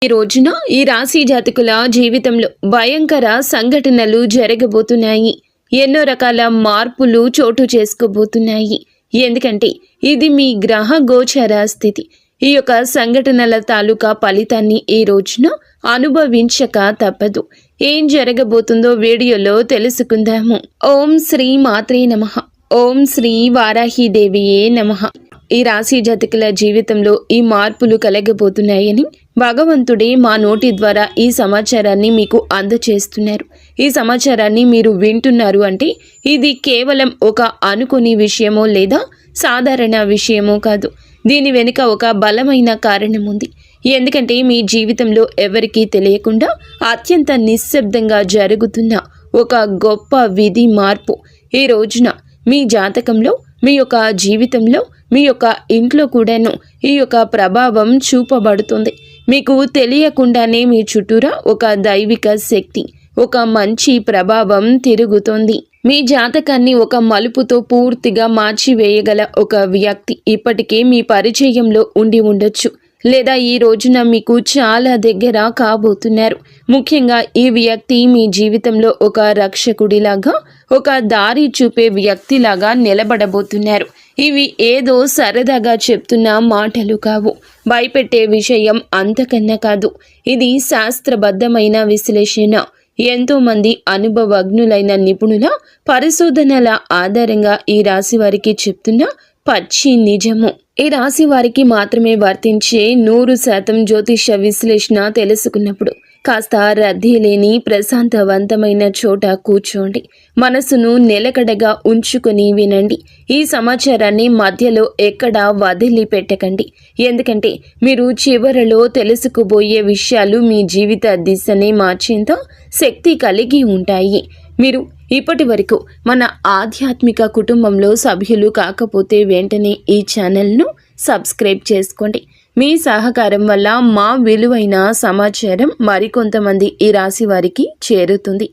ఈ రోజున ఈ రాశి జాతకుల జీవితంలో భయంకర సంఘటనలు జరగబోతున్నాయి. ఎన్నో రకాల మార్పులు చోటు చేసుకోబోతున్నాయి. ఎందుకంటే ఇది మీ గ్రహ గోచర స్థితి. ఈ యొక్క సంఘటనల తాలూకా ఫలితాన్ని ఈ రోజున అనుభవించక తప్పదు. ఏం జరగబోతుందో వీడియోలో తెలుసుకుందాము. ఓం శ్రీ మాత్రే నమః. ఓం శ్రీ వారాహిదేవియే నమః. ఈ రాశి జాతకుల జీవితంలో ఈ మార్పులు కలగబోతున్నాయని భగవంతుడే మా నోటి ద్వారా ఈ సమాచారాన్ని మీకు అందచేస్తున్నారు. ఈ సమాచారాన్ని మీరు వింటున్నారు అంటే ఇది కేవలం ఒక అనుకోని విషయమో లేదా సాధారణ విషయమో కాదు. దీని వెనుక ఒక బలమైన కారణం ఉంది. ఎందుకంటే మీ జీవితంలో ఎవరికీ తెలియకుండా అత్యంత నిశ్శబ్దంగా జరుగుతున్న ఒక గొప్ప విధి మార్పు ఈ రోజున మీ జాతకంలో, మీ యొక్క జీవితంలో, మీ యొక్క ఇంట్లో కూడాను ఈ యొక్క ప్రభావం చూపబడుతుంది. మీకు తెలియకుండానే మీ చుట్టూరా ఒక దైవిక శక్తి, ఒక మంచి ప్రభావం తిరుగుతోంది. మీ జాతకాన్ని ఒక మలుపుతో పూర్తిగా మార్చివేయగల ఒక వ్యక్తి ఇప్పటికే మీ పరిచయంలో ఉండి ఉండొచ్చు, లేదా ఈ రోజున మీకు చాలా దగ్గర కాబోతున్నారు. ముఖ్యంగా ఈ వ్యక్తి మీ జీవితంలో ఒక రక్షకుడిలాగా, ఒక దారి చూపే వ్యక్తిలాగా నిలబడబోతున్నారు. ఇవి ఏదో సరదాగా చెప్తున్న మాటలు కావు, భయపెట్టే విషయం అంతకన్నా కాదు. ఇది శాస్త్రబద్ధమైన విశ్లేషణ. ఎంతోమంది అనుభవజ్ఞులైన నిపుణుల పరిశోధనల ఆధారంగా ఈ రాశి వారికి చెప్తున్న పచ్చి నిజము. ఈ రాశి వారికి మాత్రమే వర్తించే 100% జ్యోతిష విశ్లేషణ తెలుసుకున్నప్పుడు కాస్త రద్దీ లేని ప్రశాంతవంతమైన చోట కూర్చోండి. మనసును నిలకడగా ఉంచుకొని వినండి. ఈ సమాచారాన్ని మధ్యలో ఎక్కడా వదిలిపెట్టకండి. ఎందుకంటే మీరు చివరలో తెలుసుకోబోయే విషయాలు మీ జీవిత దిశనే మార్చేంత శక్తి కలిగి ఉంటాయి. మీరు ఇప్పటి వరకు మన ఆధ్యాత్మిక కుటుంబంలో సభ్యులు కాకపోతే వెంటనే ఈ ఛానల్ను సబ్స్క్రైబ్ చేసుకోండి. మీ సహకారం వల్ల మా విలువైన సమాచారం మరికొంతమంది ఈ రాశి వారికి చేరుతుంది.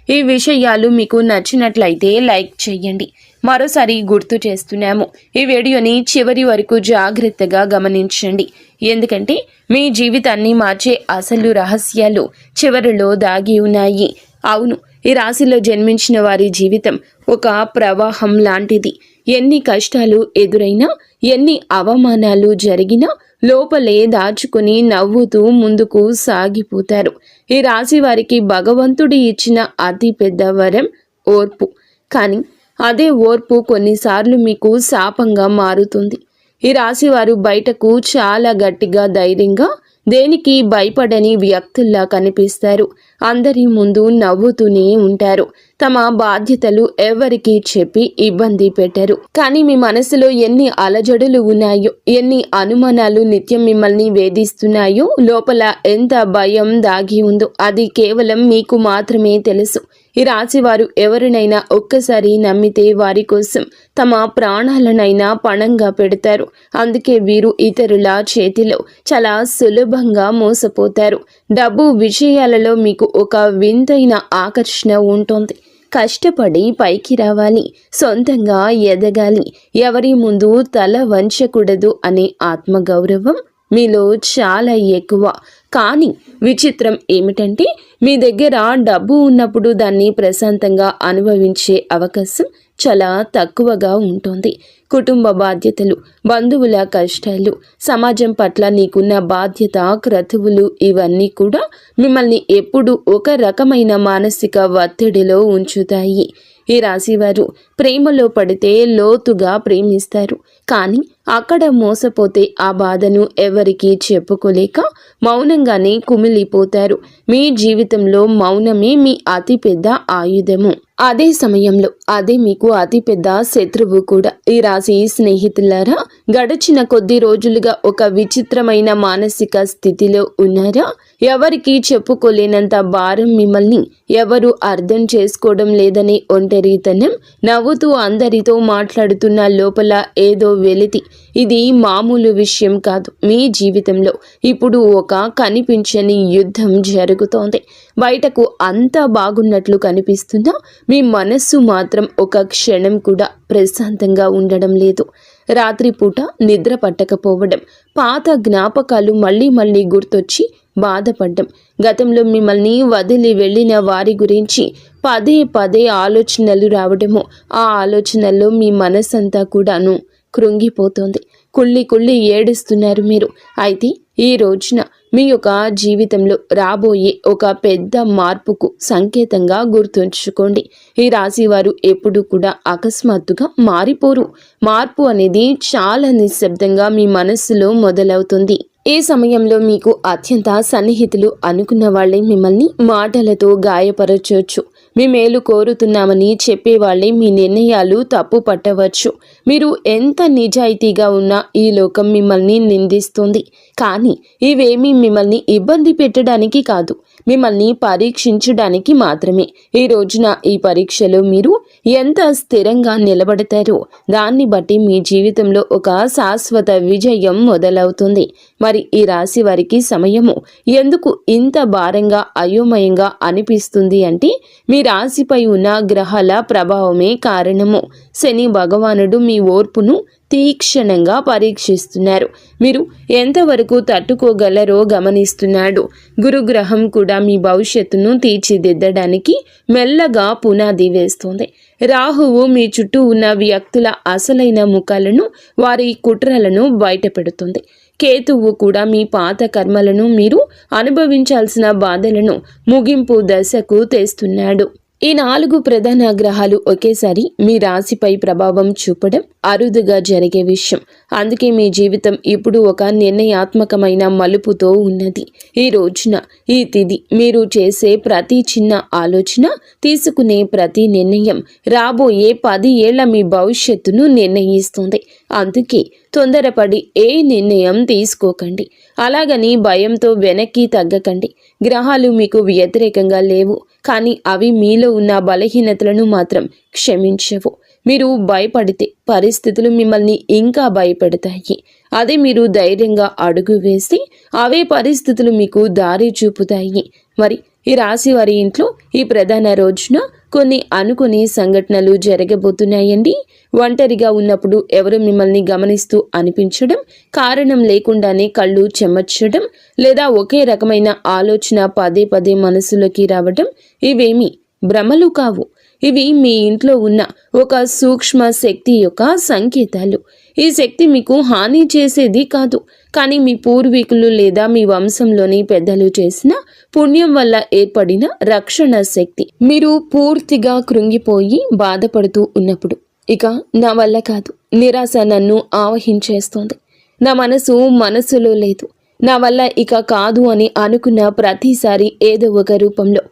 ఈ విషయాలు మీకు నచ్చినట్లయితే లైక్ చేయండి. మరోసారి గుర్తు చేస్తున్నాము, ఈ వీడియోని చివరి వరకు జాగ్రత్తగా గమనించండి. ఎందుకంటే మీ జీవితాన్ని మార్చే అసలు రహస్యాలు చివరిలో దాగి ఉన్నాయి. అవును, ఈ రాశిలో జన్మించిన వారి జీవితం ఒక ప్రవాహం లాంటిది. ఎన్ని కష్టాలు ఎదురైనా, ఎన్ని అవమానాలు జరిగినా లోపలే దాచుకుని నవ్వుతూ ముందుకు సాగిపోతారు. ఈ రాశి వారికి భగవంతుడి ఇచ్చిన అతి పెద్ద వరం ఓర్పు. కానీ అదే ఓర్పు కొన్నిసార్లు మీకు శాపంగా మారుతుంది. ఈ రాశి వారు బయటకు చాలా గట్టిగా, ధైర్యంగా, దేనికి భయపడని వ్యక్తుల్లా కనిపిస్తారు. అందరి ముందు నవ్వుతూనే ఉంటారు. తమ బాధ్యతలు ఎవరికి చెప్పి ఇబ్బంది పెట్టరు. కానీ మీ మనసులో ఎన్ని అలజడులు ఉన్నాయో, ఎన్ని అనుమానాలు నిత్యం మిమ్మల్ని వేధిస్తున్నాయో, లోపల ఎంత భయం దాగి ఉందో అది కేవలం మీకు మాత్రమే తెలుసు. ఈ రాశి వారు ఎవరినైనా ఒక్కసారి నమ్మితే వారి కోసం తమ ప్రాణాలనైనా పణంగా పెడతారు. అందుకే వీరు ఇతరుల చేతిలో చాలా సులభంగా మోసపోతారు. డబ్బు విషయాలలో మీకు ఒక వింతైన ఆకర్షణ ఉంటుంది. కష్టపడి పైకి రావాలి, సొంతంగా ఎదగాలి, ఎవరి ముందు తల వంచకూడదు అనే ఆత్మగౌరవం మీలో చాలా ఎక్కువ. కానీ విచిత్రం ఏమిటంటే మీ దగ్గర డబ్బు ఉన్నప్పుడు దాన్ని ప్రశాంతంగా అనుభవించే అవకాశం చాలా తక్కువగా ఉంటుంది. కుటుంబ బాధ్యతలు, బంధువుల కష్టాలు, సమాజం పట్ల నీకున్న బాధ్యత, క్రతువులు ఇవన్నీ కూడా మిమ్మల్ని ఎప్పుడూ ఒక రకమైన మానసిక ఒత్తిడిలో ఉంచుతాయి. ఈ రాశివారు ప్రేమలో పడితే లోతుగా ప్రేమిస్తారు. కానీ అక్కడ మోసపోతే ఆ బాధను ఎవరికీ చెప్పుకోలేక మౌనంగానే కుమిలిపోతారు. మీ జీవితంలో మౌనమే మీ అతిపెద్ద ఆయుధము. అదే సమయంలో అదే మీకు అతిపెద్ద శత్రువు కూడా. ఈ రాశి స్నేహితులారా, గడిచిన కొద్ది రోజులుగా ఒక విచిత్రమైన మానసిక స్థితిలో ఉన్నారా? ఎవరికి చెప్పుకోలేనంత భారం మిమ్మల్ని ఎవరు అర్థం చేసుకోవడం లేదనే ఒంటరితనం, నవ్వుతూ అందరితో మాట్లాడుతున్న లోపల ఏదో వెలితి. ఇది మామూలు విషయం కాదు. మీ జీవితంలో ఇప్పుడు ఒక కనిపించని యుద్ధం జరుగుతోంది. బయటకు అంతా బాగున్నట్లు కనిపిస్తున్నా మీ మనస్సు మాత్రం ఒక క్షణం కూడా ప్రశాంతంగా ఉండడం లేదు. రాత్రిపూట నిద్ర పట్టకపోవడం, పాత జ్ఞాపకాలు మళ్ళీ మళ్ళీ గుర్తొచ్చి బాధపడ్డం, గతంలో మిమ్మల్ని వదిలి వెళ్ళిన వారి గురించి పదే పదే ఆలోచనలు రావడము, ఆ ఆలోచనల్లో మీ మనసంతా కూడాను కృంగిపోతుంది. కుళ్ళి కుళ్ళి ఏడుస్తున్నారు మీరు. అయితే ఈ రోజున మీ యొక్క జీవితంలో రాబోయే ఒక పెద్ద మార్పుకు సంకేతంగా గుర్తుంచుకోండి. ఈ రాశి వారు ఎప్పుడు కూడా అకస్మాత్తుగా మారిపోరు. మార్పు అనేది చాలా నిశ్శబ్దంగా మీ మనస్సులో మొదలవుతుంది. ఈ సమయంలో మీకు అత్యంత సన్నిహితులు అనుకున్న వాళ్ళే మిమ్మల్ని మాటలతో గాయపరచవచ్చు. మీ మేలు కోరుతున్నామని చెప్పేవాళ్లే మీ నిర్ణయాలు తప్పు పట్టవచ్చు. మీరు ఎంత నిజాయితీగా ఉన్నా ఈ లోకం మిమ్మల్ని నిందిస్తుంది. కానీ ఇవేమీ మిమ్మల్ని ఇబ్బంది పెట్టడానికి కాదు, మిమ్మల్ని పరీక్షించడానికి మాత్రమే. ఈ రోజున ఈ పరీక్షలో మీరు ఎంత స్థిరంగా నిలబడతారో దాన్ని బట్టి మీ జీవితంలో ఒక శాశ్వత విజయం మొదలవుతుంది. మరి ఈ రాశి వారికి సమయము ఎందుకు ఇంత భారంగా అయోమయంగా అనిపిస్తుంది అంటే మీ రాశిపై ఉన్న గ్రహాల ప్రభావమే కారణము. శని భగవానుడు మీ ఓర్పును తీక్షణంగా పరీక్షిస్తున్నారు. మీరు ఎంతవరకు తట్టుకోగలరో గమనిస్తున్నాడు. గురుగ్రహం కూడా మీ భవిష్యత్తును తీర్చిదిద్దడానికి మెల్లగా పునాది వేస్తుంది. రాహువు మీ చుట్టూ ఉన్న వ్యక్తుల అసలైన ముఖాలను, వారి కుట్రలను బయటపెడుతుంది. కేతువు కూడా మీ పాత కర్మలను, మీరు అనుభవించాల్సిన బాధలను ముగింపు దశకు తెస్తున్నాడు. ఈ 4 ప్రధాన గ్రహాలు ఒకేసారి మీ రాశిపై ప్రభావం చూపడం అరుదుగా జరిగే విషయం. అందుకే మీ జీవితం ఇప్పుడు ఒక నిర్ణయాత్మకమైన మలుపుతో ఉన్నది. ఈ రోజున, ఈ తిథి, మీరు చేసే ప్రతి చిన్న ఆలోచన, తీసుకునే ప్రతి నిర్ణయం రాబోయే 10 ఏళ్ల మీ భవిష్యత్తును నిర్ణయిస్తుంది. అందుకే తొందరపడి ఏ నిర్ణయం తీసుకోకండి. అలాగని భయంతో వెనక్కి తగ్గకండి. గ్రహాలు మీకు వ్యతిరేకంగా లేవు, కానీ అవి మీలో ఉన్న బలహీనతలను మాత్రం క్షమించవు. మీరు భయపడితే పరిస్థితులు మిమ్మల్ని ఇంకా భయపెడతాయి. అదే మీరు ధైర్యంగా అడుగు వేసి అవే పరిస్థితులు మీకు దారి చూపుతాయి. మరి ఈ రాశి వారి ఇంట్లో ఈ ప్రధాన రోజున కొన్ని అనుకుని సంఘటనలు జరగబోతున్నాయండి. ఒంటరిగా ఉన్నప్పుడు ఎవరు మిమ్మల్ని గమనిస్తూ అనిపించడం, కారణం లేకుండానే కళ్ళు చెమర్చడం, లేదా ఒకే రకమైన ఆలోచన పదే పదే మనసులోకి రావడం ఇవేమీ భ్రమలు కావు. ఇవి మీ ఇంట్లో ఉన్న ఒక సూక్ష్మ శక్తి యొక్క సంకేతాలు. ఈ శక్తి మీకు హాని చేసేది కాదు, కానీ మీ పూర్వీకులు లేదా మీ వంశంలోని పెద్దలు చేసిన పుణ్యం వల్ల ఏర్పడిన రక్షణ శక్తి. మీరు పూర్తిగా కృంగిపోయి బాధపడుతూ ఉన్నప్పుడు, ఇక నా వల్ల కాదు, నిరాశ నన్ను ఆవహించేస్తోంది, నా మనసులో లేదు, నా వల్ల ఇక కాదు అని అనుకున్న ప్రతిసారి ఏదో ఒక రూపంలో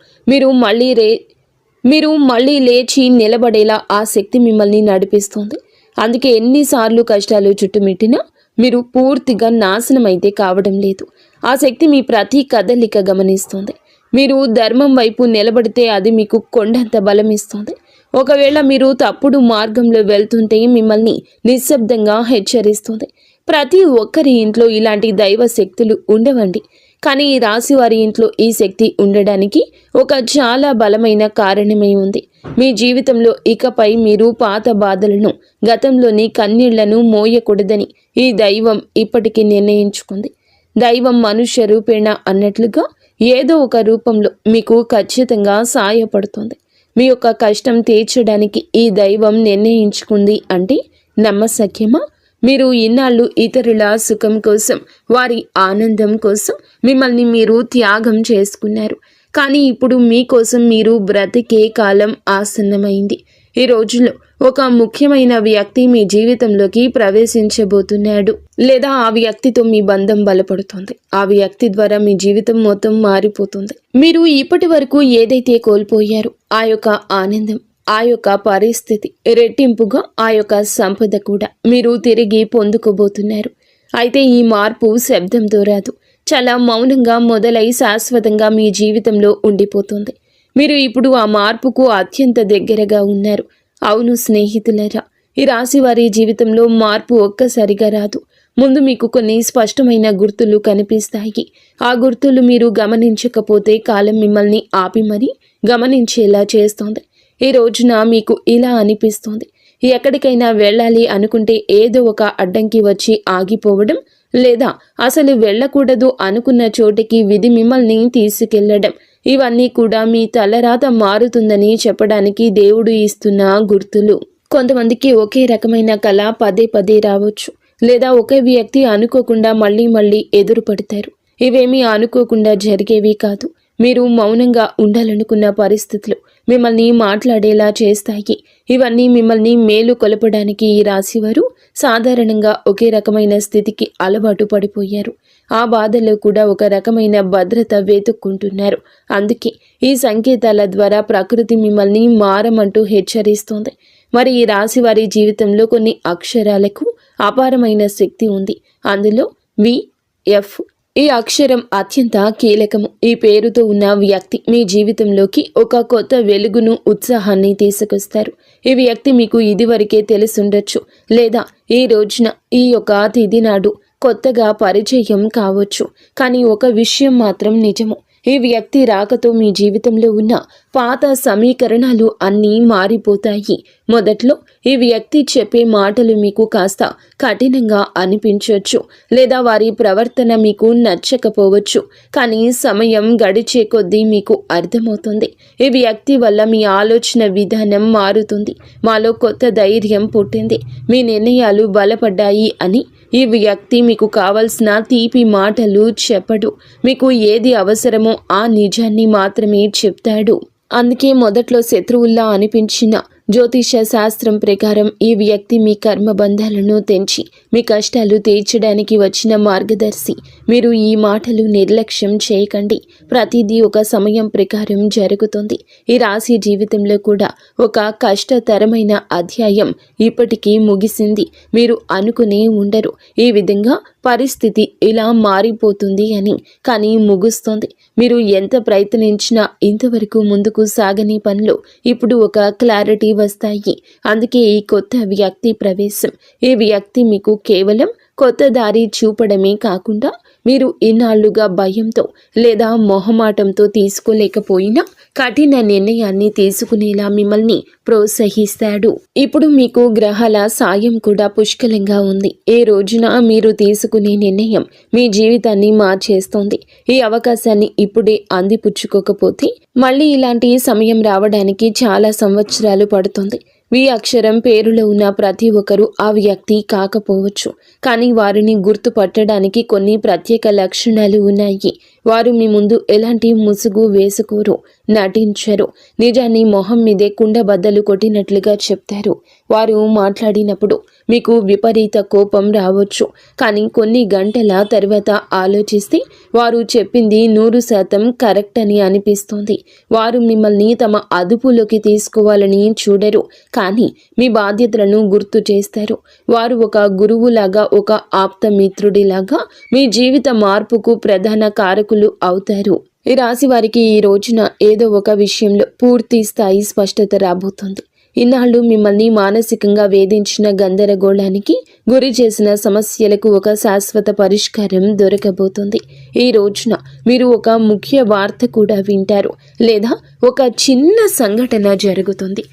మీరు మళ్ళీ లేచి నిలబడేలా ఆ శక్తి మిమ్మల్ని నడిపిస్తోంది. అందుకే ఎన్నిసార్లు కష్టాలు చుట్టుమిట్టినా మీరు పూర్తిగా నాశనం అయితే కావడం లేదు. ఆ శక్తి మీ ప్రతి కదలిక గమనిస్తోంది. మీరు ధర్మం వైపు నిలబడితే అది మీకు కొండంత బలం ఇస్తుంది. ఒకవేళ మీరు తప్పుడు మార్గంలో వెళ్తుంటే మిమ్మల్ని నిశ్శబ్దంగా హెచ్చరిస్తుంది. ప్రతి ఒక్కరి ఇంట్లో ఇలాంటి దైవ శక్తులు ఉండవండి, కానీ ఈ రాశి వారి ఇంట్లో ఈ శక్తి ఉండడానికి ఒక చాలా బలమైన కారణమే ఉంది. మీ జీవితంలో ఇకపై మీరు పాత బాధలను, గతంలోని కన్నీళ్లను మోయకూడదని ఈ దైవం ఇప్పటికీ నిర్ణయించుకుంది. దైవం మనుష్య రూపేణ అన్నట్లుగా ఏదో ఒక రూపంలో మీకు ఖచ్చితంగా సాయపడుతుంది. మీ యొక్క కష్టం తీర్చడానికి ఈ దైవం నిర్ణయించుకుంది అంటే నమ్మశక్యమా? మీరు ఇన్నాళ్ళు ఇతరుల సుఖం కోసం, వారి ఆనందం కోసం మిమ్మల్ని మీరు త్యాగం చేసుకున్నారు. కానీ ఇప్పుడు మీకోసం మీరు బ్రతికే కాలం ఆసన్నమైంది. ఈ రోజుల్లో ఒక ముఖ్యమైన వ్యక్తి మీ జీవితంలోకి ప్రవేశించబోతున్నాడు, లేదా ఆ వ్యక్తితో మీ బంధం బలపడుతుంది. ఆ వ్యక్తి ద్వారా మీ జీవితం మొత్తం మారిపోతుంది. మీరు ఇప్పటి వరకు ఏదైతే కోల్పోయారో ఆ యొక్క ఆనందం, ఆ యొక్క పరిస్థితి, రెట్టింపుగా ఆ యొక్క సంపద కూడా మీరు తిరిగి పొందుకోబోతున్నారు. అయితే ఈ మార్పు శబ్దంతో రాదు, చాలా మౌనంగా మొదలై శాశ్వతంగా మీ జీవితంలో ఉండిపోతుంది. మీరు ఇప్పుడు ఆ మార్పుకు అత్యంత దగ్గరగా ఉన్నారు. అవును స్నేహితులరా, ఈ రాశి వారి జీవితంలో మార్పు ఒక్కసారిగా రాదు. ముందు మీకు కొన్ని స్పష్టమైన గుర్తులు కనిపిస్తాయి. ఆ గుర్తులు మీరు గమనించకపోతే కాలం మిమ్మల్ని ఆపి మరీ గమనించేలా చేస్తోంది. ఈ రోజున మీకు ఇలా అనిపిస్తోంది, ఎక్కడికైనా వెళ్ళాలి అనుకుంటే ఏదో ఒక అడ్డంకి వచ్చి ఆగిపోవడం, లేదా అసలు వెళ్ళకూడదు అనుకున్న చోటికి విధి మిమ్మల్ని తీసుకెళ్లడం, ఇవన్నీ కూడా మీ తలరాత మారుతుందని చెప్పడానికి దేవుడు ఇస్తున్న గుర్తులు. కొంతమందికి ఒకే రకమైన కళ పదే పదే రావచ్చు, లేదా ఒకే వ్యక్తి అనుకోకుండా మళ్ళీ మళ్ళీ ఎదురుపడతారు. ఇవేమీ అనుకోకుండా జరిగేవి కాదు. మీరు మౌనంగా ఉండాలనుకున్న పరిస్థితులు మిమ్మల్ని మాట్లాడేలా చేస్తాయి. ఇవన్నీ మిమ్మల్ని మేలు కొలపడానికి ఈ రాశివారు సాధారణంగా ఒకే రకమైన స్థితికి అలవాటు పడిపోయారు. ఆ బాధలో కూడా ఒక రకమైన భద్రత వెతుక్కుంటున్నారు. అందుకే ఈ సంకేతాల ద్వారా ప్రకృతి మిమ్మల్ని మారమంటూ హెచ్చరిస్తోంది. మరి ఈ రాశి వారి జీవితంలో కొన్ని అక్షరాలకు అపారమైన శక్తి ఉంది. అందులో వి.ఎఫ్. ఈ అక్షరం అత్యంత కీలకము. ఈ పేరుతో ఉన్న వ్యక్తి మీ జీవితంలోకి ఒక కొత్త వెలుగును, ఉత్సాహాన్ని తీసుకొస్తారు. ఈ వ్యక్తి మీకు ఇదివరకే తెలుసుండొచ్చు, లేదా ఈ రోజున ఈ యొక్క తిథి నాడు కొత్తగా పరిచయం కావచ్చు. కానీ ఒక విషయం మాత్రం నిజము. ఈ వ్యక్తి రాకతో మీ జీవితంలో ఉన్న పాత సమీకరణాలు అన్నీ మారిపోతాయి. మొదట్లో ఈ వ్యక్తి చెప్పే మాటలు మీకు కాస్త కఠినంగా అనిపించవచ్చు, లేదా వారి ప్రవర్తన మీకు నచ్చకపోవచ్చు. కానీ సమయం గడిచే కొద్దీ మీకు అర్థమవుతుంది, ఈ వ్యక్తి వల్ల మీ ఆలోచన విధానం మారుతుంది, మాలో కొత్త ధైర్యం పుట్టింది, మీ నిర్ణయాలు బలపడ్డాయి అని. ఈ వ్యక్తి మీకు కావలసిన తీపి మాటలు చెప్పడు, మీకు ఏది అవసరమో ఆ నిజాన్ని మాత్రమే చెప్తాడు. అందుకే మొదట్లో శత్రువుల్లా అనిపించిన జ్యోతిష శాస్త్రం ప్రకారం ఈ వ్యక్తి మీ కర్మబంధాలను తెంచి మీ కష్టాలు తీర్చడానికి వచ్చిన మార్గదర్శి. మీరు ఈ మాటలు నిర్లక్ష్యం చేయకండి. ప్రతిదీ ఒక సమయం ప్రకారం జరుగుతుంది. ఈ రాశి జీవితంలో కూడా ఒక కష్టతరమైన అధ్యాయం ఇప్పటికీ ముగిసింది. మీరు అనుకునే ఉండరు ఈ విధంగా పరిస్థితి ఇలా మారిపోతుంది అని, కానీ ముగుస్తోంది. మీరు ఎంత ప్రయత్నించినా ఇంతవరకు ముందుకు సాగని పనులు ఇప్పుడు ఒక క్లారిటీ వస్తాయి. అందుకే ఈ కొత్త వ్యక్తి ప్రవేశం. ఈ వ్యక్తి మీకు కేవలం కొత్త దారి చూపడమే కాకుండా మీరు ఇన్నాళ్లుగా భయంతో లేదా మొహమాటంతో తీసుకోలేకపోయినా కఠిన నిర్ణయాన్ని తీసుకునేలా మిమ్మల్ని ప్రోత్సహిస్తాడు. ఇప్పుడు మీకు గ్రహాల సాయం కూడా పుష్కలంగా ఉంది. ఏ రోజున మీరు తీసుకునే నిర్ణయం మీ జీవితాన్ని మార్చేస్తోంది. ఈ అవకాశాన్ని ఇప్పుడే అందిపుచ్చుకోకపోతే మళ్ళీ ఇలాంటి సమయం రావడానికి చాలా సంవత్సరాలు పడుతుంది. వి అక్షరం పేరులో ఉన్న ప్రతి ఒక్కరూ ఆ వ్యక్తి కాకపోవచ్చు, కానీ వారిని గుర్తుపట్టడానికి కొన్ని ప్రత్యేక లక్షణాలు ఉన్నాయి. వారు మీ ముందు ఎలాంటి ముసుగు వేసుకోరు, నటించరు. నిజాన్ని మొహం మీదే కుండబద్దలు కొట్టినట్లుగా చెప్తారు. వారు మాట్లాడినప్పుడు మీకు విపరీత కోపం రావచ్చు, కానీ కొన్ని గంటల తర్వాత ఆలోచిస్తే వారు చెప్పింది 100% కరెక్ట్ అని అనిపిస్తుంది. వారు మిమ్మల్ని తమ అదుపులోకి తీసుకోవాలని చూడరు, కానీ మీ బాధ్యతలను గుర్తు చేస్తారు. వారు ఒక గురువులాగా, ఒక ఆప్త మిత్రుడిలాగా మీ జీవిత మార్పుకు ప్రధాన కారకులు అవుతారు. ఈ రాశి వారికి ఈ రోజున ఏదో ఒక విషయంలో పూర్తి స్థాయి స్పష్టత రాబోతుంది. ఇన్నాళ్ళు మిమ్మల్ని మానసికంగా వేధించిన గందరగోళానికి గురి చేసిన సమస్యలకు ఒక శాశ్వత పరిష్కారం దొరకబోతుంది. ఈ రోజున మీరు ఒక ముఖ్య వార్త కూడా వింటారు, లేదా ఒక చిన్న సంఘటన జరుగుతుంది.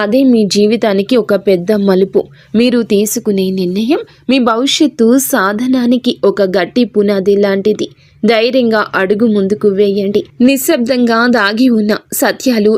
అదే మీ జీవితానికి ఒక పెద్ద మలుపు. మీరు తీసుకునే నిర్ణయం మీ భవిష్యత్తు సాధనానికి ఒక గట్టి పునాది లాంటిది. ధైర్యంగా అడుగు ముందుకు వేయండి. నిశ్శబ్దంగా దాగి ఉన్న సత్యాలు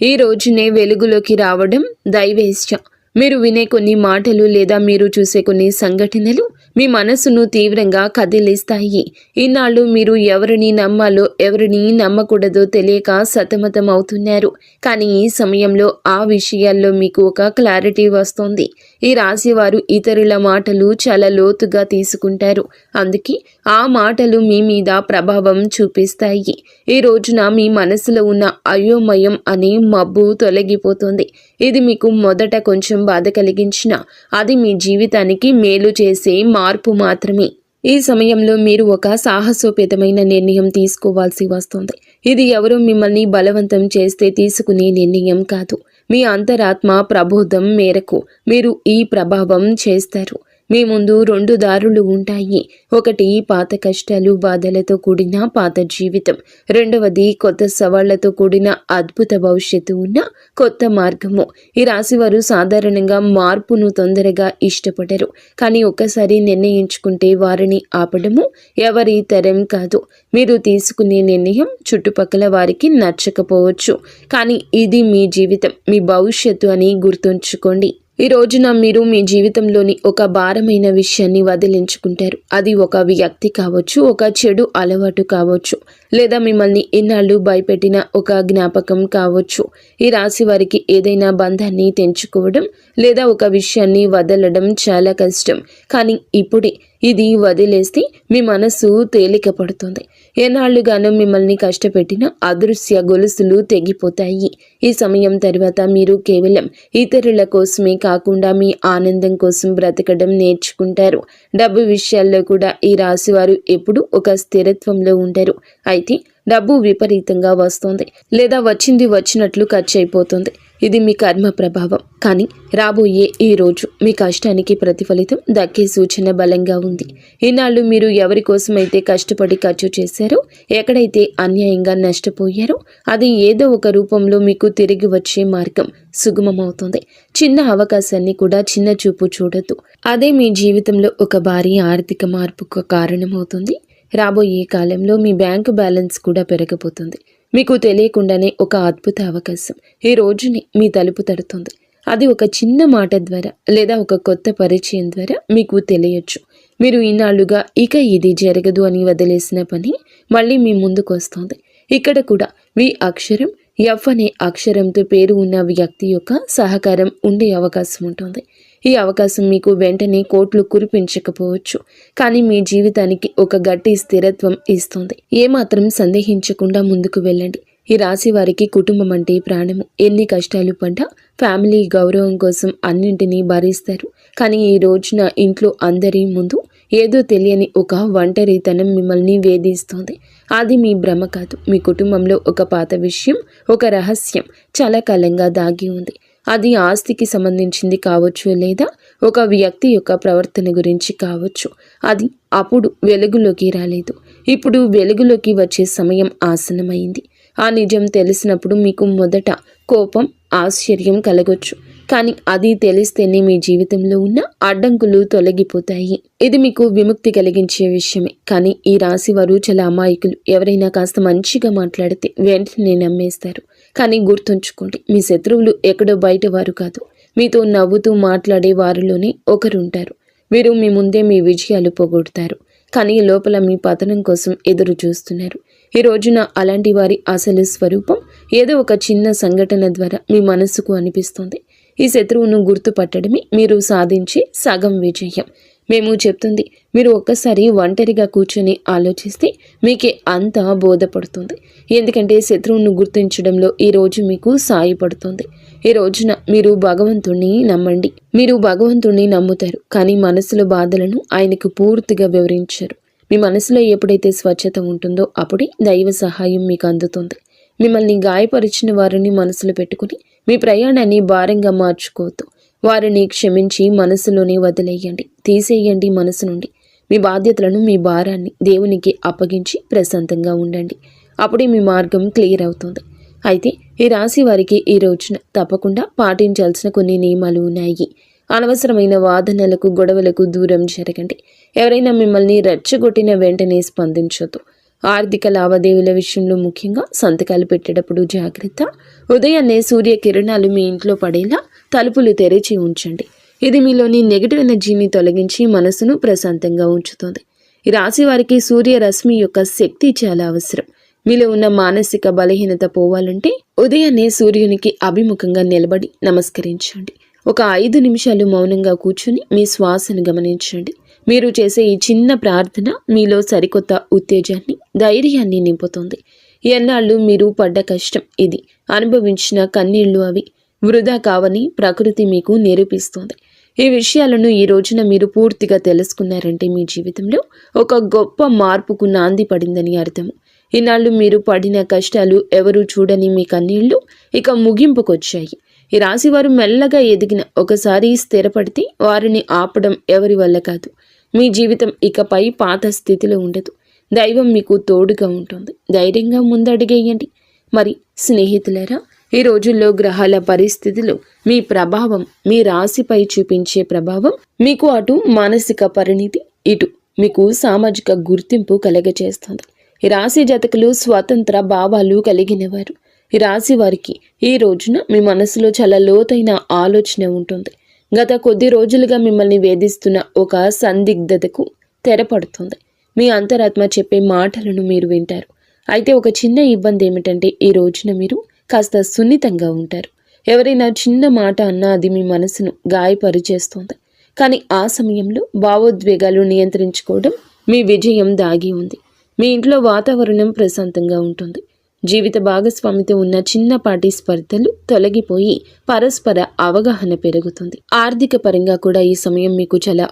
ఈ రోజునే వెలుగులోకి రావడం దైవేచ్ఛ. మీరు వినే కొన్ని మాటలు లేదా మీరు చూసే కొన్ని సంఘటనలు మీ మనసును తీవ్రంగా కదిలిస్తాయి. ఇన్నాళ్ళు మీరు ఎవరిని నమ్మాలో ఎవరిని నమ్మకూడదో తెలియక సతమతం అవుతున్నారు. కానీ ఈ సమయంలో ఆ విషయాల్లో మీకు ఒక క్లారిటీ వస్తుంది. ఈ రాశి వారు ఇతరుల మాటలు చాలా లోతుగా తీసుకుంటారు. అందుకే ఆ మాటలు మీ మీద ప్రభావం చూపిస్తాయి. ఈ రోజున మీ మనసులో ఉన్న అయోమయం అనే మబ్బు తొలగిపోతుంది. ఇది మీకు మొదట కొంచెం బాధ కలిగించిన అది మీ జీవితానికి మేలు చేసే మార్పు మాత్రమే. ఈ సమయంలో మీరు ఒక సాహసోపేతమైన నిర్ణయం తీసుకోవాల్సి వస్తుంది. ఇది ఎవరో మిమ్మల్ని బలవంతం చేస్తే తీసుకునే నిర్ణయం కాదు. మీ అంతరాత్మ ప్రబోధం మేరకు మీరు ఈ ప్రభావం చేస్తారు. మీ ముందు 2 దారులు ఉంటాయి. ఒకటి పాత కష్టాలు బాధలతో కూడిన పాత జీవితం, రెండవది కొత్త సవాళ్లతో కూడిన అద్భుత భవిష్యత్తు ఉన్న కొత్త మార్గము. ఈ రాశివారు సాధారణంగా మార్పును తొందరగా ఇష్టపడరు, కానీ ఒక్కసారి నిర్ణయించుకుంటే వారిని ఆపడము ఎవరి తరం కాదు. మీరు తీసుకునే నిర్ణయం చుట్టుపక్కల వారికి నచ్చకపోవచ్చు, కానీ ఇది మీ జీవితం, మీ భవిష్యత్తు అని గుర్తుంచుకోండి. ఈ రోజున మీరు మీ జీవితంలోని ఒక భారమైన విషయాన్ని వదిలించుకుంటారు. అది ఒక వ్యక్తి కావచ్చు, ఒక చెడు అలవాటు కావచ్చు, లేదా మిమ్మల్ని ఇన్నాళ్ళు భయపెట్టిన ఒక జ్ఞాపకం కావచ్చు. ఈ రాశి వారికి ఏదైనా బంధాన్ని తెంచుకోవడం లేదా ఒక విషయాన్ని వదలడం చాలా కష్టం, కానీ ఇప్పుడే ఇది వదిలేస్తే మీ మనసు తేలిక పడుతుంది. ఎన్నాళ్లుగానో మిమ్మల్ని కష్టపెట్టిన అదృశ్య గొలుసులు తెగిపోతాయి. ఈ సమయం తర్వాత మీరు కేవలం ఇతరుల కోసమే కాకుండా మీ ఆనందం కోసం బ్రతకడం నేర్చుకుంటారు. డబ్బు విషయాల్లో కూడా ఈ రాశివారు ఎప్పుడూ ఒక స్థిరత్వంలో ఉంటారు. అయితే డబ్బు విపరీతంగా వస్తుంది, లేదా వచ్చింది వచ్చినట్లు ఖర్చు అయిపోతుంది. ఇది మీ కర్మ ప్రభావం, కానీ రాబోయే ఈ రోజు మీ కష్టానికి ప్రతిఫలితం దక్కే సూచన బలంగా ఉంది. ఈనాళ్ళు మీరు ఎవరి కోసమైతే కష్టపడి ఖర్చు చేశారో, ఎక్కడైతే అన్యాయంగా నష్టపోయారో, అది ఏదో ఒక రూపంలో మీకు తిరిగి వచ్చే మార్గం సుగమమవుతుంది. చిన్న అవకాశాన్ని కూడా చిన్న చూపు చూడొద్దు. అదే మీ జీవితంలో ఒక భారీ ఆర్థిక మార్పుకు కారణమవుతుంది. రాబోయే కాలంలో మీ బ్యాంకు బ్యాలెన్స్ కూడా పెరగబోతుంది. మీకు తెలియకుండానే ఒక అద్భుత అవకాశం ఈ రోజుని మీ తలుపు తడుతుంది. అది ఒక చిన్న మాట ద్వారా లేదా ఒక కొత్త పరిచయం ద్వారా మీకు తెలియచ్చు. మీరు ఇన్నాళ్లుగా ఇక ఇది జరగదు అని వదిలేసిన పని మళ్ళీ మీ ముందుకు వస్తుంది. ఇక్కడ కూడా వి అక్షరం, ఎఫ్ అనే అక్షరంతో పేరు ఉన్న వ్యక్తి యొక్క సహకారం ఉండే అవకాశం ఉంటుంది. ఈ అవకాశం మీకు వెంటనే కోట్లు కురిపించకపోవచ్చు, కానీ మీ జీవితానికి ఒక గట్టి స్థిరత్వం ఇస్తుంది. ఏమాత్రం సందేహించకుండా ముందుకు వెళ్ళండి. ఈ రాశి వారికి కుటుంబం అంటే ప్రాణము. ఎన్ని కష్టాలు పడ్డా ఫ్యామిలీ గౌరవం కోసం అన్నింటినీ భరిస్తారు. కానీ ఈ రోజున ఇంట్లో అందరి ముందు ఏదో తెలియని ఒక ఒంటరితనం మిమ్మల్ని వేధిస్తోంది. అది మీ భ్రమ కాదు. మీ కుటుంబంలో ఒక పాత విషయం, ఒక రహస్యం చాలా కాలంగా దాగి ఉంది. అది ఆస్తికి సంబంధించింది కావచ్చు, లేదా ఒక వ్యక్తి యొక్క ప్రవర్తన గురించి కావచ్చు. అది అప్పుడు వెలుగులోకి రాలేదు. ఇప్పుడు వెలుగులోకి వచ్చే సమయం ఆసన్నమైంది. ఆ నిజం తెలిసినప్పుడు మీకు మొదట కోపం, ఆశ్చర్యం కలగొచ్చు, కానీ అది తెలిస్తేనే మీ జీవితంలో ఉన్న అడ్డంకులు తొలగిపోతాయి. ఇది మీకు విముక్తి కలిగించే విషయమే. కానీ ఈ రాశి వారు చాలా అమాయకులు. ఎవరైనా కాస్త మంచిగా మాట్లాడితే వెంటనే నమ్మేస్తారు. కానీ గుర్తుంచుకోండి, మీ శత్రువులు ఎక్కడో బయట వారు కాదు. మీతో నవ్వుతూ మాట్లాడే వారిలోనే ఒకరుంటారు. వీరు మీ ముందే మీ విజయాలు పోగొడతారు, కానీ లోపల మీ పతనం కోసం ఎదురు చూస్తున్నారు. ఈ రోజున అలాంటి వారి అసలు స్వరూపం ఏదో ఒక చిన్న సంఘటన ద్వారా మీ మనసుకు అనిపిస్తుంది. ఈ శత్రువును గుర్తుపట్టడమే మీరు సాధించే సగం విజయం. మేము చెప్తుంది మీరు ఒక్కసారి ఒంటరిగా కూర్చొని ఆలోచిస్తే మీకే అంతా బోధపడుతుంది. ఎందుకంటే శత్రువును గుర్తించడంలో ఈ రోజు మీకు సాయపడుతుంది. ఈ రోజున మీరు భగవంతుణ్ణి నమ్మండి. మీరు భగవంతుణ్ణి నమ్ముతారు, కానీ మనసులో బాధలను ఆయనకు పూర్తిగా వివరించారు. మీ మనసులో ఎప్పుడైతే స్వచ్ఛత ఉంటుందో అప్పుడే దైవ సహాయం మీకు అందుతుంది. మిమ్మల్ని గాయపరిచిన వారిని మనసులో పెట్టుకుని మీ ప్రయాణాన్ని భారంగా మార్చుకోవద్దు. వారిని క్షమించి మనసులోనే వదిలేయండి, తీసేయండి మనసు నుండి. మీ బాధ్యతలను, మీ భారాన్ని దేవునికి అప్పగించి ప్రశాంతంగా ఉండండి. అప్పుడే మీ మార్గం క్లియర్ అవుతుంది. అయితే ఈ రాశి వారికి ఈ రోజున తప్పకుండా పాటించాల్సిన కొన్ని నియమాలు ఉన్నాయి. అనవసరమైన వాదనలకు, గొడవలకు దూరం జరగండి. ఎవరైనా మిమ్మల్ని రెచ్చగొట్టిన వెంటనే స్పందించొద్దు. ఆర్థిక లావాదేవీల విషయంలో ముఖ్యంగా సంతకాలు పెట్టేటప్పుడు జాగ్రత్త. ఉదయాన్నే సూర్యకిరణాలు మీ ఇంట్లో పడేలా తలుపులు తెరిచి ఉంచండి. ఇది మీలోని నెగిటివ్ ఎనర్జీని తొలగించి మనసును ప్రశాంతంగా ఉంచుతుంది. ఈ రాశి వారికి సూర్యరశ్మి యొక్క శక్తి చాలా అవసరం. మీలో ఉన్న మానసిక బలహీనత పోవాలంటే ఉదయాన్నే సూర్యునికి అభిముఖంగా నిలబడి నమస్కరించండి. ఒక 5 నిమిషాలు మౌనంగా కూర్చుని మీ శ్వాసను గమనించండి. మీరు చేసే ఈ చిన్న ప్రార్థన మీలో సరికొత్త ఉత్తేజాన్ని, ధైర్యాన్ని నింపుతుంది. ఎన్నాళ్ళు మీరు పడ్డ కష్టం ఇది, అనుభవించిన కన్నీళ్లు అవి వృధా కావని ప్రకృతి మీకు నిరూపిస్తుంది. ఈ విషయాలను ఈ రోజున మీరు పూర్తిగా తెలుసుకున్నారంటే మీ జీవితంలో ఒక గొప్ప మార్పుకు నాంది పడిందని అర్థం. ఈనాళ్ళు మీరు పడిన కష్టాలు, ఎవరూ చూడని మీ కన్నీళ్లు ఇక ముగింపుకొచ్చాయి. ఈ రాశి వారు మెల్లగా ఎదిగిన ఒకసారి స్థిరపడితే వారిని ఆపడం ఎవరి వల్ల కాదు. మీ జీవితం ఇకపై పాత స్థితిలో ఉండదు. దైవం మీకు తోడుగా ఉంటుంది. ధైర్యంగా ముందడుగేయండి. మరి స్నేహితులారా, ఈ రోజుల్లో గ్రహాల పరిస్థితులు మీ ప్రభావం, మీ రాశిపై చూపించే ప్రభావం మీకు అటు మానసిక పరిణితి, ఇటు మీకు సామాజిక గుర్తింపు కలగజేస్తుంది. ఈ రాశి జాతకులు స్వతంత్ర భావాలు కలిగినవారు. ఈ రాశి వారికి ఈ రోజున మీ మనసులో చాలా లోతైన ఆలోచన ఉంటుంది. గత కొద్ది రోజులుగా మిమ్మల్ని వేధిస్తున్న ఒక సందిగ్ధతకు తెరపడుతుంది. మీ అంతరాత్మ చెప్పే మాటలను మీరు వింటారు. అయితే ఒక చిన్న ఇబ్బంది ఏమిటంటే ఈ రోజున మీరు కాస్త సున్నితంగా ఉంటారు. ఎవరైనా చిన్న మాట అన్నా అది మీ మనసును గాయపరిచేస్తుంది. కానీ ఆ సమయంలో భావోద్వేగాలు నియంత్రించుకోవడం మీ విజయం దాగి ఉంది. మీ ఇంట్లో వాతావరణం ప్రశాంతంగా ఉంటుంది. జీవిత భాగస్వామితో ఉన్న చిన్నపాటి స్పర్ధలు తొలగిపోయి పరస్పర అవగాహన పెరుగుతుంది. ఆర్థిక పరంగా కూడా ఈ సమయం మీకు చాలా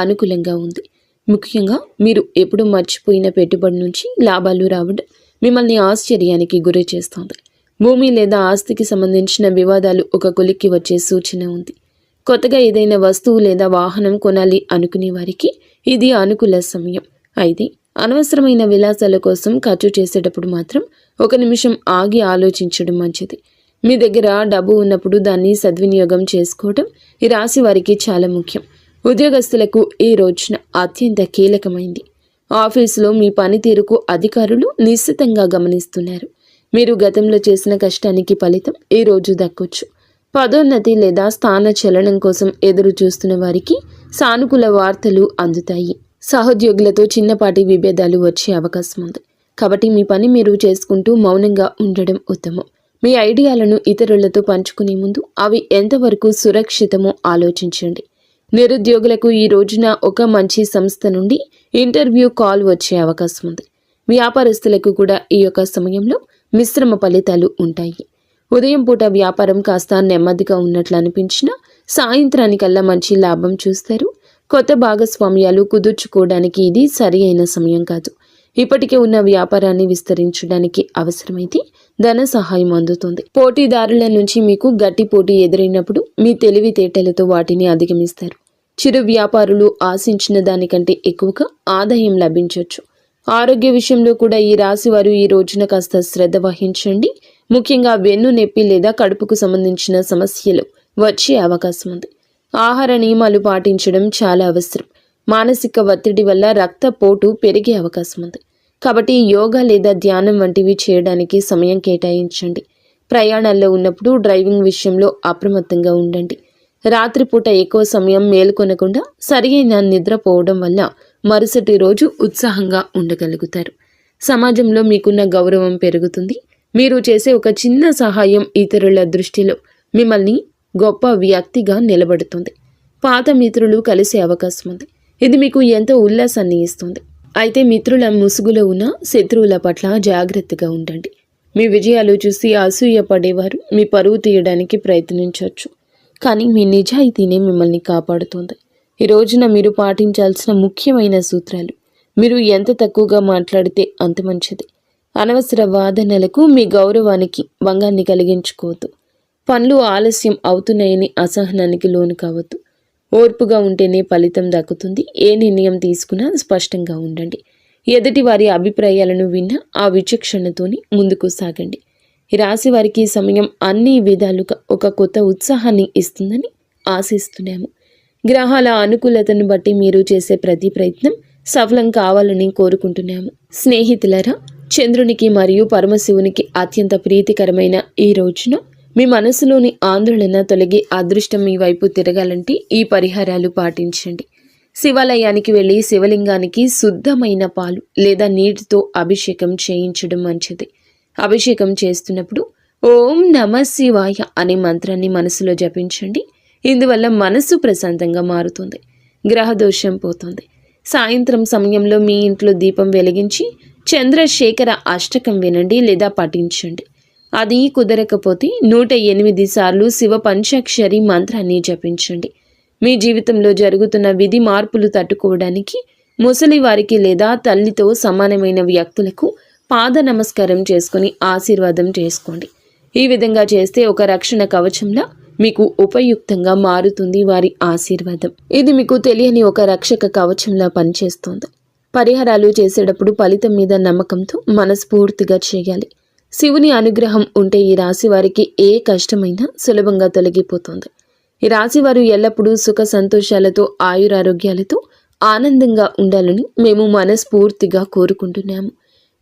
అనుకూలంగా ఉంది. ముఖ్యంగా మీరు ఎప్పుడు మర్చిపోయిన పెట్టుబడి నుంచి లాభాలు రావడం మిమ్మల్ని ఆశ్చర్యానికి గురి చేస్తుంది. భూమి లేదా ఆస్తికి సంబంధించిన వివాదాలు ఒక కొలిక్కి వచ్చే సూచన ఉంది. కొత్తగా ఏదైనా వస్తువు లేదా వాహనం కొనాలి అనుకునే వారికి ఇది అనుకూల సమయం. అయితే అనవసరమైన విలాసాల కోసం ఖర్చు చేసేటప్పుడు మాత్రం ఒక నిమిషం ఆగి ఆలోచించడం మంచిది. మీ దగ్గర డబ్బు ఉన్నప్పుడు దాన్ని సద్వినియోగం చేసుకోవడం ఈ రాశి వారికి చాలా ముఖ్యం. ఉద్యోగస్తులకు ఈ రోజున అత్యంత కీలకమైంది. ఆఫీసులో మీ పనితీరుకు అధికారులు నిశ్చితంగా గమనిస్తున్నారు. మీరు గతంలో చేసిన కష్టానికి ఫలితం ఈ రోజు దక్కొచ్చు. పదోన్నతి లేదా స్థాన చలనం కోసం ఎదురు చూస్తున్న వారికి సానుకూల వార్తలు అందుతాయి. సహోద్యోగులతో చిన్నపాటి విభేదాలు వచ్చే అవకాశం ఉంది. కాబట్టి మీ పని మీరు చేసుకుంటూ మౌనంగా ఉండడం ఉత్తమం. మీ ఐడియాలను ఇతరులతో పంచుకునే ముందు అవి ఎంతవరకు సురక్షితమో ఆలోచించండి. నిరుద్యోగులకు ఈ రోజున ఒక మంచి సంస్థ నుండి ఇంటర్వ్యూ కాల్ వచ్చే అవకాశం ఉంది. వ్యాపారస్తులకు కూడా ఈ యొక్క సమయంలో మిశ్రమ ఫలితాలు ఉంటాయి. ఉదయం పూట వ్యాపారం కాస్త నెమ్మదిగా ఉన్నట్లు అనిపించినా సాయంత్రానికల్లా మంచి లాభం చూస్తారు. కొత్త భాగస్వామ్యాలు కుదుర్చుకోవడానికి ఇది సరి అయిన సమయం కాదు. ఇప్పటికే ఉన్న వ్యాపారాన్ని విస్తరించడానికి అవసరమైతే ధన సహాయం అందుతుంది. పోటీదారుల నుంచి మీకు గట్టి పోటీ ఎదురైనప్పుడు మీ తెలివితేటలతో వాటిని అధిగమిస్తారు. చిరు వ్యాపారులు ఆశించిన దానికంటే ఎక్కువగా ఆదాయం లభించవచ్చు. ఆరోగ్య విషయంలో కూడా ఈ రాశి వారు ఈ రోజున కాస్త శ్రద్ధ వహించండి. ముఖ్యంగా వెన్ను నొప్పి లేదా కడుపుకు సంబంధించిన సమస్యలు వచ్చే అవకాశం ఉంది. ఆహార నియమాలు పాటించడం చాలా అవసరం. మానసిక ఒత్తిడి వల్ల రక్తపోటు పెరిగే అవకాశం ఉంది. కాబట్టి యోగా లేదా ధ్యానం వంటివి చేయడానికి సమయం కేటాయించండి. ప్రయాణాల్లో ఉన్నప్పుడు డ్రైవింగ్ విషయంలో అప్రమత్తంగా ఉండండి. రాత్రిపూట ఎక్కువ సమయం మేల్కొనకుండా సరియైన నిద్రపోవడం వల్ల మరుసటి రోజు ఉత్సాహంగా ఉండగలుగుతారు. సమాజంలో మీకున్న గౌరవం పెరుగుతుంది. మీరు చేసే ఒక చిన్న సహాయం ఇతరుల దృష్టిలో మిమ్మల్ని గొప్ప వ్యక్తిగా నిలబడుతుంది. పాత మిత్రులు కలిసే అవకాశం ఉంది. ఇది మీకు ఎంతో ఉల్లాసాన్ని ఇస్తుంది. అయితే మిత్రుల ముసుగులో ఉన్న శత్రువుల పట్ల జాగ్రత్తగా ఉండండి. మీ విజయాలు చూసి అసూయ పడేవారు మీ పరువు తీయడానికి ప్రయత్నించవచ్చు. కానీ మీ నిజాయితీనే మిమ్మల్ని కాపాడుతుంది. ఈ రోజున మీరు పాటించాల్సిన ముఖ్యమైన సూత్రాలు: మీరు ఎంత తక్కువగా మాట్లాడితే అంత మంచిది. అనవసర వాదనలకు మీ గౌరవానికి భంగాన్ని కలిగించుకోవద్దు. పనులు ఆలస్యం అవుతున్నాయని అసహనానికి లోను కావద్దు. ఓర్పుగా ఉంటేనే ఫలితం దక్కుతుంది. ఏ నిర్ణయం తీసుకున్నా స్పష్టంగా ఉండండి. ఎదుటి వారి అభిప్రాయాలను విన్నా ఆ విచక్షణతోని ముందుకు సాగండి. ఈ రాశి వారికి ఈ సమయం అన్ని విధాలుగా ఒక కొత్త ఉత్సాహాన్ని ఇస్తుందని ఆశిస్తున్నాము. గ్రహాల అనుకూలతను బట్టి మీరు చేసే ప్రతి ప్రయత్నం సఫలం కావాలని కోరుకుంటున్నాము. స్నేహితులారా, చంద్రునికి మరియు పరమశివునికి అత్యంత ప్రీతికరమైన ఈ రోజున మీ మనసులోని ఆందోళన తొలగి అదృష్టం మీ వైపు తిరగాలంటే ఈ పరిహారాలు పాటించండి. శివాలయానికి వెళ్ళి శివలింగానికి శుద్ధమైన పాలు లేదా నీటితో అభిషేకం చేయించడం మంచిది. అభిషేకం చేస్తున్నప్పుడు ఓం నమ శివాయ అనే మంత్రాన్ని మనసులో జపించండి. ఇందువల్ల మనసు ప్రశాంతంగా మారుతుంది, గ్రహదోషం పోతుంది. సాయంత్రం సమయంలో మీ ఇంట్లో దీపం వెలిగించి చంద్రశేఖర అష్టకం వినండి లేదా పఠించండి. అది కుదరకపోతే 108 సార్లు శివ పంచాక్షరి మంత్రాన్ని జపించండి. మీ జీవితంలో జరుగుతున్న విధి మార్పులు తట్టుకోవడానికి ముసలి వారికి లేదా తల్లితో సమానమైన వ్యక్తులకు పాద నమస్కారం చేసుకుని ఆశీర్వాదం చేసుకోండి. ఈ విధంగా చేస్తే ఒక రక్షణ కవచంలా మీకు ఉపయుక్తంగా మారుతుంది వారి ఆశీర్వాదం. ఇది మీకు తెలియని ఒక రక్షక కవచంలా పనిచేస్తుంది. పరిహారాలు చేసేటప్పుడు ఫలితం మీద నమ్మకంతో మనస్ఫూర్తిగా చేయాలి. శివుని అనుగ్రహం ఉంటే ఈ రాశి వారికి ఏ కష్టమైనా సులభంగా తొలగిపోతుంది. ఈ రాశి వారు ఎల్లప్పుడూ సుఖ సంతోషాలతో ఆయురారోగ్యాలతో ఆనందంగా ఉండాలని మేము మనస్ఫూర్తిగా కోరుకుంటున్నాము.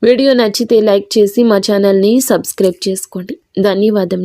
వీడియో నచ్చితే లైక్ చేసి మా ఛానల్ని సబ్స్క్రైబ్ చేసుకోండి. ధన్యవాదములు.